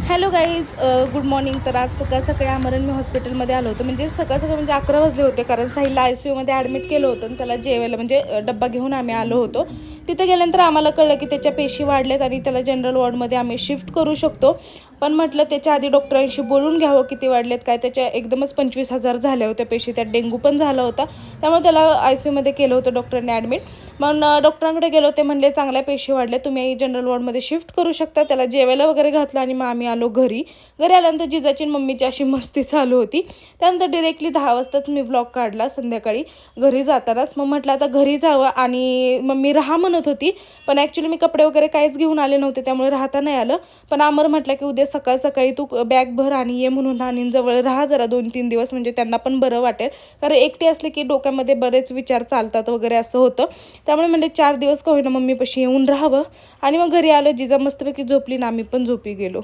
Hello guys, good morning. तर आज सकाळ सकाळी आमरण मी हॉस्पिटलमध्ये आलो होतो. म्हणजे सकाळ म्हणजे 11 वाजले होते, कारण साहिलला ICUमध्ये ॲडमिट केलं होतं आणि त्याला जेवायला म्हणजे डब्बा घेऊन आम्ही आलो होतो. तिथे गेल्यानंतर आम्हाला कळलं की त्याच्या पेशी वाढल्यात आणि त्याला जनरल वॉर्डमध्ये आम्ही शिफ्ट करू शकतो. पण म्हटलं त्याच्या आधी डॉक्टरांशी बोलून घ्यावं किती वाढलेत काय. त्याच्या एकदमच 25,000 झाल्या होत्या पेशी. त्यात डेंग्यू पण झाला होता, त्यामुळे त्याला ICUमध्ये केलं होतं डॉक्टरांनी ॲडमिट. मग डॉक्टरांकडे गेलो, ते म्हणले चांगल्या पेशी वाढल्या, तुम्ही जनरल वॉर्डमध्ये शिफ्ट करू शकता. त्याला जेवायला वगैरे घातलं आणि मग आम्ही आलो घरी. आल्यानंतर जिजाची आणि मम्मीची अशी मस्ती चालू होती. त्यानंतर डिरेक्टली 10 वाजताच मी व्लॉग काढला संध्याकाळी घरी जातानाच. मग म्हटलं आता घरी जावं, आणि मम्मी राहा म्हणत होती, पण ॲक्च्युली मी कपडे वगैरे काहीच घेऊन आले नव्हते, त्यामुळे राहता नाही आलं. पण अमर म्हटलं की उद्या सकाळ सकाळी तू बॅग भर आणि ये, म्हणून नानींजवळ राहा जरा 2-3 दिवस, म्हणजे त्यांना पण बरं वाटेल. कारण एकटे असले की डोक्यामध्ये बरेच विचार चालतात वगैरे असं होतं. त्यामुळे म्हणजे 4 दिवस का होईना मम्मीपाशी येऊन राहावं. आणि मग घरी आलं, जिजा मस्तपैकी झोपली ना, आम्ही पण झोपी गेलो.